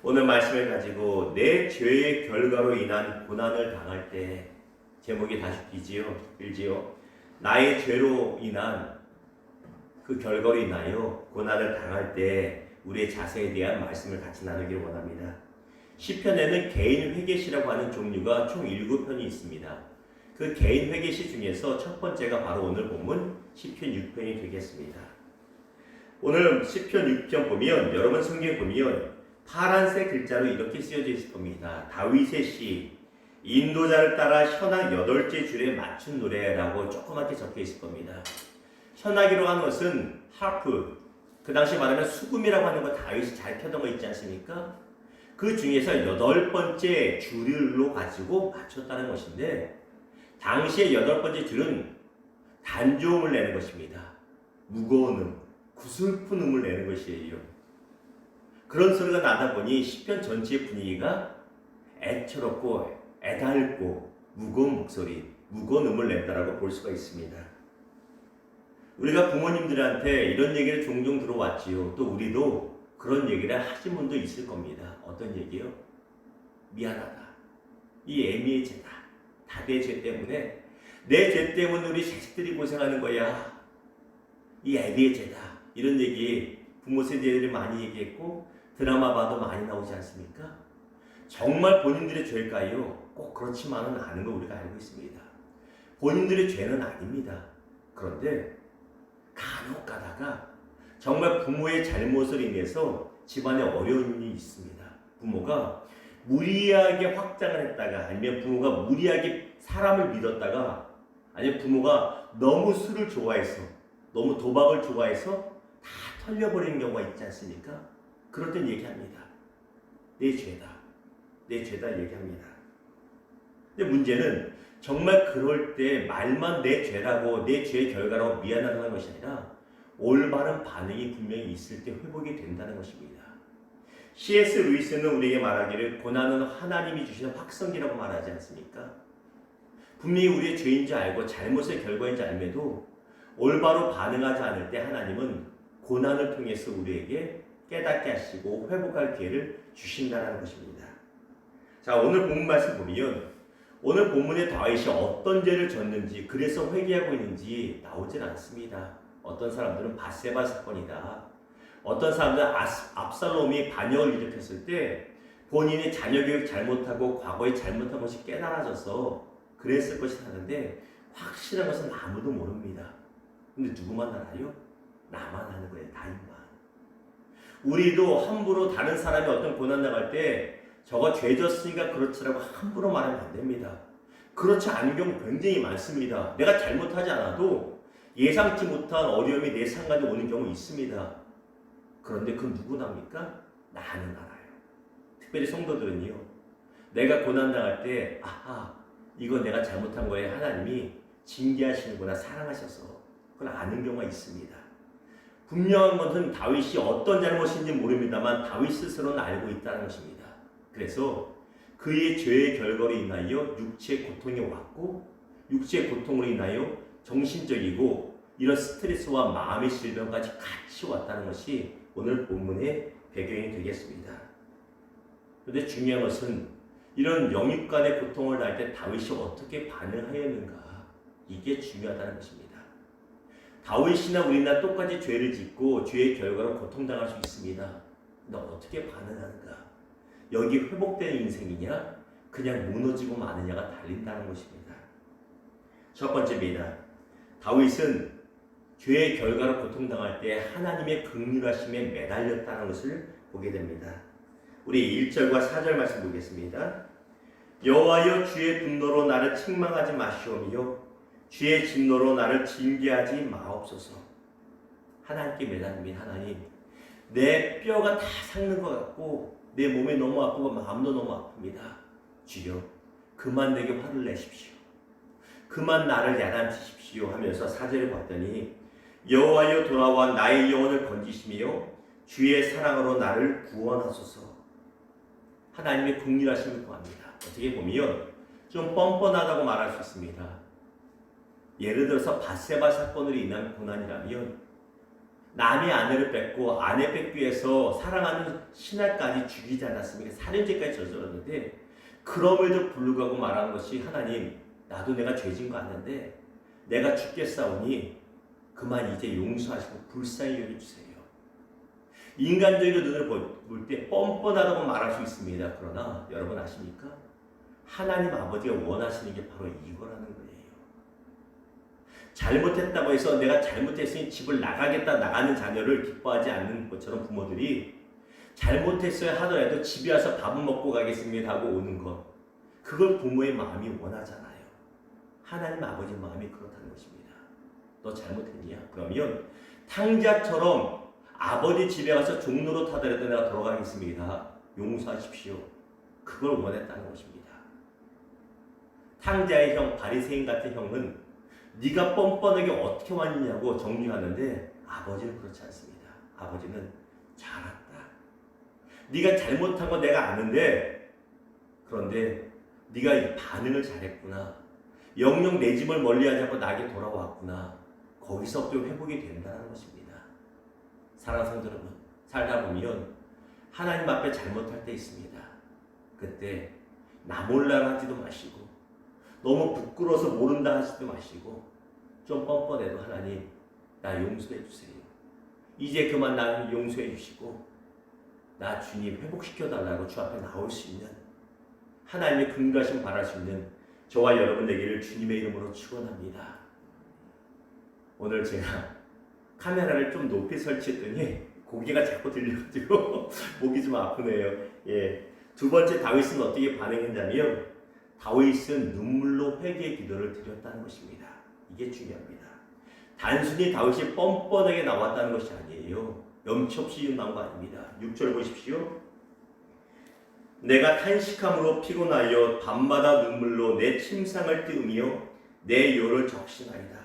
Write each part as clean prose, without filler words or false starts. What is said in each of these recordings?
오늘 말씀을 가지고 내 죄의 결과로 인한 고난을 당할 때 제목이 다시 길지요. 나의 죄로 인한 그 결과로 인하여 고난을 당할 때 우리의 자세에 대한 말씀을 같이 나누기를 원합니다. 시편에는 개인 회개시라고 하는 종류가 총 7편이 있습니다. 그 개인 회개시 중에서 첫 번째가 바로 오늘 본문 시편 6편이 되겠습니다. 오늘 시편 6편 보면 여러분 성경에 보면 파란색 글자로 이렇게 쓰여져 있을 겁니다. 다윗의 시, 인도자를 따라 현악 8째 줄에 맞춘 노래라고 조그맣게 적혀 있을 겁니다. 현악이라고 하는 것은 하프, 그 당시 말하면 수금이라고 하는 거 다윗이 잘 펴던 거 있지 않습니까? 그 중에서 8번째 줄로 가지고 맞췄다는 것인데, 당시의 8번째 줄은 단조음을 내는 것입니다. 무거운 음, 구슬픈 음을 내는 것이에요. 그런 소리가 나다 보니 시편 전체의 분위기가 애처롭고 애달고 무거운 목소리, 무거운 음을 낸다라고 볼 수가 있습니다. 우리가 부모님들한테 이런 얘기를 종종 들어왔지요. 또 우리도 그런 얘기를 하신 분도 있을 겁니다. 어떤 얘기요? 미안하다. 이 애미의 죄다. 다 내 죄 때문에, 내 죄 때문에 우리 자식들이 고생하는 거야. 이 애미의 죄다. 이런 얘기 부모 세대들이 많이 얘기했고 드라마 봐도 많이 나오지 않습니까? 정말 본인들의 죄일까요? 꼭 그렇지만은 않은 거 우리가 알고 있습니다. 본인들의 죄는 아닙니다. 그런데 간혹 가다가 정말 부모의 잘못을 인해서 집안에 어려운 일이 있습니다. 부모가 무리하게 확장을 했다가, 아니면 부모가 무리하게 사람을 믿었다가, 아니면 부모가 너무 술을 좋아해서, 너무 도박을 좋아해서 다 털려버리는 경우가 있지 않습니까? 그럴 땐 얘기합니다. 내 죄다. 내 죄다 얘기합니다. 근데 문제는 정말 그럴 때 말만 내 죄라고, 내 죄의 결과라고 미안하다는 것이 아니라 올바른 반응이 분명히 있을 때 회복이 된다는 것입니다. C.S. 루이스는 우리에게 말하기를 고난은 하나님이 주시는 확성기라고 말하지 않습니까? 분명히 우리의 죄인지 알고 잘못의 결과인지 알매도 올바로 반응하지 않을 때 하나님은 고난을 통해서 우리에게 깨닫게 하시고 회복할 기회를 주신다는 것입니다. 자, 오늘 본문 말씀 보면 오늘 본문에 다윗이 어떤 죄를 졌는지, 그래서 회개하고 있는지 나오질 않습니다. 어떤 사람들은 밧세바 사건이다. 어떤 사람들은 압살롬이 반역을 일으켰을 때 본인의 자녀 교육 잘못하고 과거에 잘못한 것이 깨달아져서 그랬을 것이 하는데, 확실한 것은 아무도 모릅니다. 근데 누구만 알아요? 나만 아는 거예요. 다윗만. 우리도 함부로 다른 사람이 어떤 고난 나갈 때 저거 죄 졌으니까 그렇지라고 함부로 말하면 안 됩니다. 그렇지 않은 경우 굉장히 많습니다. 내가 잘못하지 않아도 예상치 못한 어려움이 내 상관에 오는 경우 있습니다. 그런데 그 누구납니까? 나는 알아요. 특별히 성도들은요, 내가 고난 당할 때 아하, 이거 내가 잘못한 거에 하나님이 징계하시는구나, 사랑하셔서, 그걸 아는 경우가 있습니다. 분명한 것은 다윗이 어떤 잘못인지 모릅니다만 다윗 스스로는 알고 있다는 것입니다. 그래서 그의 죄의 결과로 인하여 육체의 고통이 왔고, 육체의 고통으로 인하여 정신적이고 이런 스트레스와 마음의 질병까지 같이 왔다는 것이 오늘 본문의 배경이 되겠습니다. 그런데 중요한 것은 이런 영육 간의 고통을 당할 때 다윗이 어떻게 반응하였는가, 이게 중요하다는 것입니다. 다윗이나 우리나 똑같이 죄를 짓고 죄의 결과로 고통당할 수 있습니다. 근데 어떻게 반응하는가? 여기 회복되는 인생이냐, 그냥 무너지고 마느냐가 달린다는 것입니다. 첫 번째입니다. 다윗은 죄의 결과로 고통당할 때 하나님의 긍휼하심에 매달렸다는 것을 보게 됩니다. 우리 1절과 4절 말씀 보겠습니다. 여호와여, 주의 분노로 나를 책망하지 마시오며 주의 진노로 나를 징계하지 마옵소서. 하나님께 매달립니다. 하나님, 내 뼈가 다 삭는 것 같고 내 몸이 너무 아프고 마음도 너무 아픕니다. 주여, 그만 내게 화를 내십시오. 그만 나를 야단치십시오 하면서 4절을 봤더니 여호와여, 돌아와 나의 영혼을 건지시며 주의 사랑으로 나를 구원하소서. 하나님의 긍휼하심을 구합니다. 어떻게 보면 좀 뻔뻔하다고 말할 수 있습니다. 예를 들어서 밧세바 사건으로 인한 고난이라면 남의 아내를 뺏고 아내 뺏기 위해서 사랑하는 신하까지 죽이지 않았습니까? 살인죄까지 저질렀는데 그럼에도 불구하고 말하는 것이 하나님 나도 내가 죄진 거 아는데 내가 죽겠사오니 그만 이제 용서하시고 불쌍히 여겨주세요. 인간적인 눈을 볼 때 뻔뻔하다고 말할 수 있습니다. 그러나 여러분 아십니까? 하나님 아버지가 원하시는 게 바로 이거라는 거예요. 잘못했다고 해서 내가 잘못했으니 집을 나가겠다 나가는 자녀를 기뻐하지 않는 것처럼 부모들이 잘못했어야 하더라도 집에 와서 밥은 먹고 가겠습니다 하고 오는 것, 그걸 부모의 마음이 원하잖아요. 하나님 아버지 마음이 그렇다는 것입니다. 너 잘못했냐? 그러면 탕자처럼 아버지 집에 가서 종로로 타더라도 내가 돌아가겠습니다. 용서하십시오. 그걸 원했다는 것입니다. 탕자의 형, 바리새인 같은 형은 네가 뻔뻔하게 어떻게 왔냐고 정죄하는데 아버지는 그렇지 않습니다. 아버지는 잘했다. 네가 잘못한 건 내가 아는데 그런데 네가 이 반응을 잘했구나. 영영 내 집을 멀리하지 않고 나에게 돌아왔구나. 거기서부터 회복이 된다는 것입니다. 사랑하는 성도 여러분, 살다 보면 하나님 앞에 잘못할 때 있습니다. 그때 나 몰라라 하지도 마시고 너무 부끄러워서 모른다 하지도 마시고 좀 뻔뻔해도 하나님 나 용서해 주세요. 이제 그만 나 용서해 주시고 나 주님 회복시켜 달라고 주 앞에 나올 수 있는 하나님의 긍휼하심 바랄 수 있는 저와 여러분 되기를 주님의 이름으로 축원합니다. 오늘 제가 카메라를 좀 높이 설치했더니 고개가 자꾸 들려가지고 목이 좀 아프네요. 예. 두 번째 다윗은 어떻게 반응했냐면 다윗은 눈물로 회개의 기도를 드렸다는 것입니다. 이게 중요합니다. 단순히 다윗이 뻔뻔하게 나왔다는 것이 아니에요. 염치 없이 나온 거 아닙니다. 6절 보십시오. 내가 탄식함으로 피곤하여 밤마다 눈물로 내 침상을 띄우며 내 요를 적신하이다.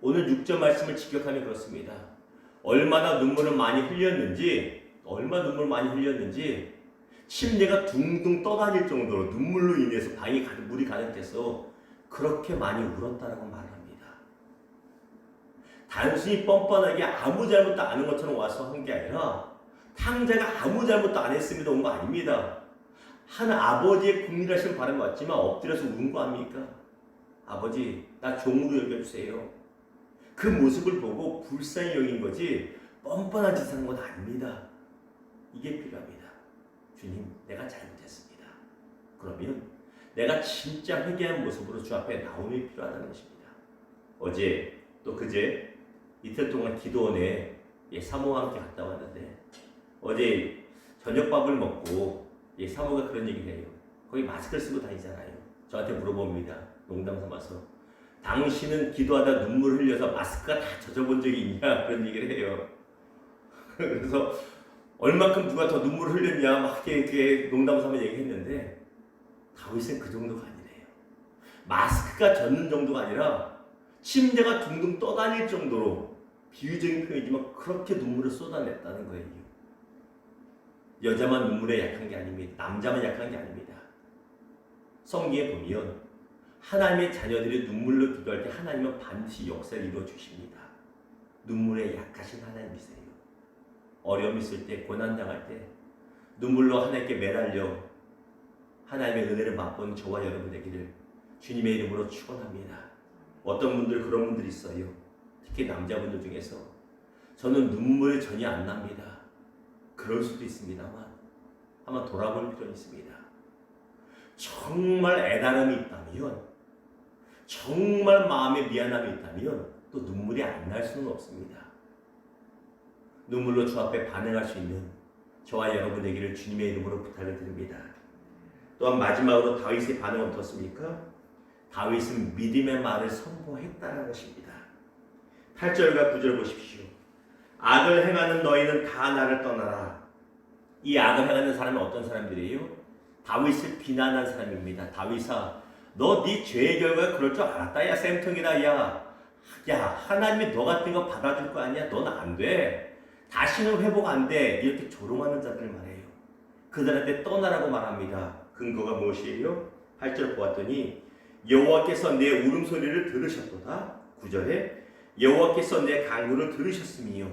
오늘 6절 말씀을 직역하면 그렇습니다. 얼마나 눈물을 많이 흘렸는지 침대가 둥둥 떠다닐 정도로 눈물로 인해서 방이 물이 가득해서 그렇게 많이 울었다라고 말합니다. 단순히 뻔뻔하게 아무 잘못도 안 한 것처럼 와서 한 게 아니라 탕자가 아무 잘못도 안 했습니다 온 거 아닙니다. 한 아버지의 국민하신 바람이 왔지만 엎드려서 운 거 아닙니까? 아버지 나 종으로 여겨주세요. 그 모습을 보고 불쌍히 여긴 거지 뻔뻔한 짓 하는 건 아닙니다. 이게 필요합니다. 주님 내가 잘못했습니다. 그러면 내가 진짜 회개한 모습으로 주 앞에 나옴이 필요하다는 것입니다. 어제 또 그제 이틀 동안 기도원에 사모와 함께 갔다 왔는데 어제 저녁밥을 먹고 사모가 그런 얘기를 해요. 거기 마스크를 쓰고 다니잖아요. 저한테 물어봅니다. 농담 삼아서 당신은 기도하다 눈물 흘려서 마스크가 다 젖어본 적이 있냐 그런 얘기를 해요. 그래서 얼만큼 누가 더 눈물을 흘렸냐 막 이렇게 농담 삼아 얘기했는데 다윗은 그 정도가 아니래요. 마스크가 젖는 정도가 아니라 침대가 둥둥 떠다닐 정도로 비유적인 표현이지만 그렇게 눈물을 쏟아냈다는 거예요. 여자만 눈물에 약한 게 아닙니다. 남자만 약한 게 아닙니다. 성경에 보면 하나님의 자녀들이 눈물로 기도할 때 하나님은 반드시 역사를 이루어 주십니다. 눈물에 약하신 하나님이세요. 어려움 있을 때, 고난당할 때 눈물로 하나님께 매달려 하나님의 은혜를 맛본 저와 여러분 되기를 주님의 이름으로 축원합니다. 어떤 분들 그런 분들이 있어요. 특히 남자분들 중에서 저는 눈물이 전혀 안 납니다. 그럴 수도 있습니다만 한번 돌아볼 필요는 있습니다. 정말 애달음이 있다면, 정말 마음에 미안함이 있다면 또 눈물이 안 날 수는 없습니다. 눈물로 주 앞에 반응할 수 있는 저와 여러분 되기를 주님의 이름으로 부탁을 드립니다. 또한 마지막으로 다윗의 반응은 어떻습니까? 다윗은 믿음의 말을 선포했다는 것입니다. 8절과 9절 보십시오. 악을 행하는 너희는 다 나를 떠나라. 이 악을 행하는 사람은 어떤 사람들이에요? 다윗을 비난한 사람입니다. 다윗아, 너 네 죄의 결과가 그럴 줄 알았다. 야 쌤통이다. 야 하나님이 너 같은 거 받아줄 거 아니야? 넌 안 돼. 다시는 회복 안 돼. 이렇게 조롱하는 자들 말이에요. 그들한테 떠나라고 말합니다. 근거가 무엇이에요? 8절 보았더니 여호와께서 내 울음소리를 들으셨도다. 9절에 여호와께서 내 간구를 들으셨으며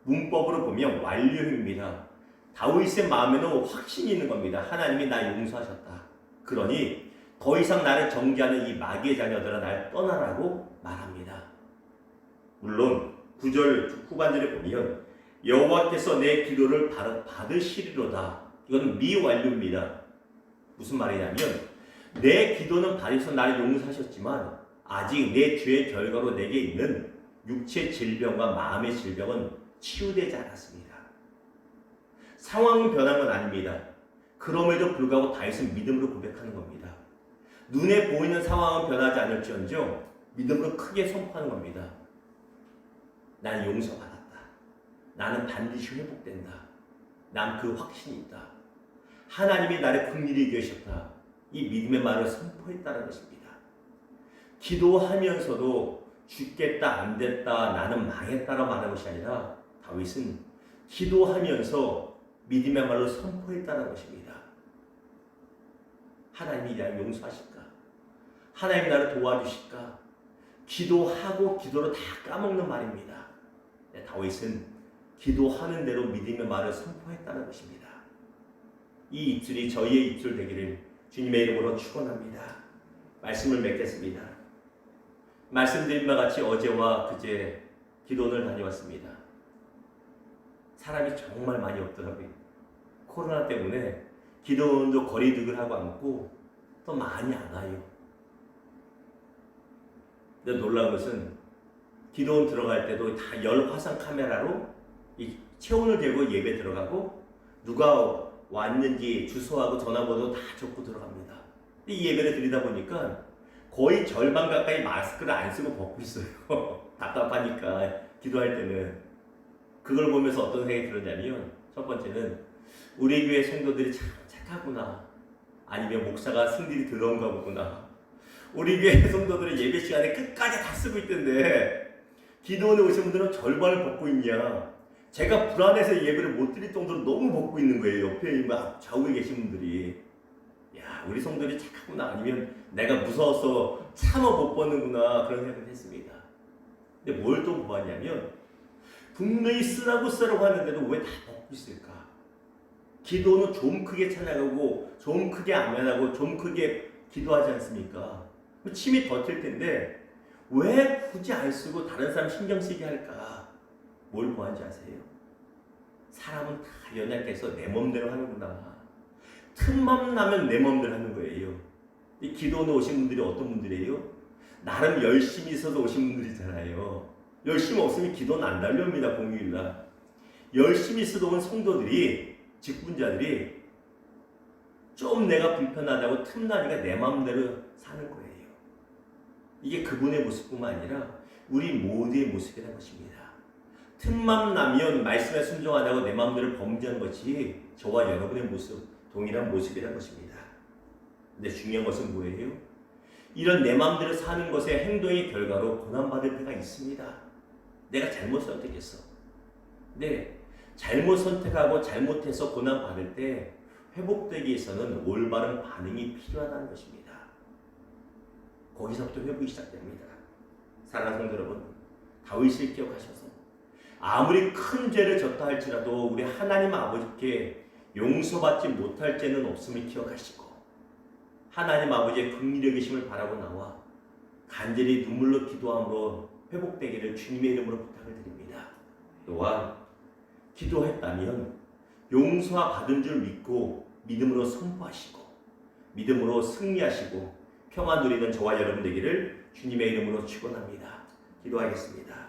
문법으로 보면 완료입니다. 다윗의 마음에는 확신이 있는 겁니다. 하나님이 나 용서하셨다. 그러니 더 이상 나를 정죄하는 이 마귀의 자녀들아 날 떠나라고 말합니다. 물론 9절 후반절에 보면 여호와께서 내 기도를 받으시리로다. 이건 미완료입니다. 무슨 말이냐면 내 기도는 받으셔서 나를 용서하셨지만 아직 내 죄의 결과로 내게 있는 육체 질병과 마음의 질병은 치유되지 않았습니다. 상황은 변한 건 아닙니다. 그럼에도 불구하고 다윗은 믿음으로 고백하는 겁니다. 눈에 보이는 상황은 변하지 않을지언정 믿음으로 크게 선포하는 겁니다. 난 용서받았다. 나는 반드시 회복된다. 난 그 확신이 있다. 하나님이 나를 긍휼히 여기셨다. 이 믿음의 말을 선포했다는 것입니다. 기도하면서도 죽겠다, 안 됐다, 나는 망했다라고 말하는 것이 아니라 다윗은 기도하면서 믿음의 말로 선포했다는 것입니다. 하나님이 나를 용서하실까? 하나님이 나를 도와주실까? 기도하고 기도로 다 까먹는 말입니다. 다윗은 기도하는 대로 믿음의 말을 선포했다는 것입니다. 이 입술이 저희의 입술 되기를 주님의 이름으로 축원합니다. 말씀을 맺겠습니다. 말씀드린 바와 같이 어제와 그제 기도원을 다녀왔습니다. 사람이 정말 많이 없더라고요. 코로나 때문에 기도원도 거리두기를 하고 앉고 또 많이 안 와요. 근데 놀라운 것은 기도원 들어갈 때도 다 열 화상 카메라로 이 체온을 재고 예배 들어가고 누가 왔는지 주소하고 전화번호 다 적고 들어갑니다. 이 예배를 드리다 보니까 거의 절반 가까이 마스크를 안 쓰고 벗고 있어요. 답답하니까 기도할 때는. 그걸 보면서 어떤 생각이 들었냐면 첫 번째는 우리 교회 성도들이 참 착하구나. 아니면 목사가 승질이 들어온가 보구나. 우리 교회 성도들은 예배 시간에 끝까지 다 쓰고 있던데 기도원에 오신 분들은 절반을 벗고 있냐. 제가 불안해서 예배를 못 드릴 정도로 너무 벗고 있는 거예요. 옆에 좌우에 계신 분들이. 야, 우리 성도들이 착하구나. 아니면 내가 무서워서 참아 못 벗는구나. 그런 생각을 했습니다. 근데 뭘 또 보았냐면 분명히 쓰라고 하는데도 왜 다 벗고 있을까? 기도는 좀 크게 찬양하고 좀 크게 아멘하고 좀 크게 기도하지 않습니까? 침이 버틸 텐데 왜 굳이 안 쓰고 다른 사람 신경 쓰게 할까? 뭘 보았는지 아세요? 사람은 다 연약해서 내 맘대로 하는구나. 틈만 나면 내 맘대로 하는 거예요. 이 기도원에 오신 분들이 어떤 분들이에요? 나름 열심히 있어서 오신 분들이잖아요. 열심히 없으면 기도는 안 달려옵니다. 공휴일날. 열심히 있어도 온 성도들이, 직분자들이 좀 내가 불편하다고 틈나니까 내 마음대로 사는 거예요. 이게 그분의 모습뿐만 아니라 우리 모두의 모습이라는 것입니다. 틈만 나면 말씀에 순종하다고 내 마음대로 범죄하는 것이 저와 여러분의 모습, 동일한 모습이라는 것입니다. 근데 중요한 것은 뭐예요? 이런 내 마음대로 사는 것의 행동의 결과로 고난받을 때가 있습니다. 내가 잘못 선택했어. 근데 잘못 선택하고 잘못해서 고난받을 때 회복되기 위해서는 올바른 반응이 필요하다는 것입니다. 거기서부터 회복이 시작됩니다. 사랑하는 성도 여러분, 다윗을 기억하셔서 아무리 큰 죄를 졌다 할지라도 우리 하나님 아버지께 용서받지 못할 죄는 없음을 기억하시고 하나님 아버지의 긍휼히 여기심을 바라고 나와 간절히 눈물로 기도함으로 회복되기를 주님의 이름으로 부탁을 드립니다. 또한 기도했다면 용서와 받은 줄 믿고 믿음으로 선포하시고 믿음으로 승리하시고 평안 누리는 저와 여러분 되기를 주님의 이름으로 축원합니다. 기도하겠습니다.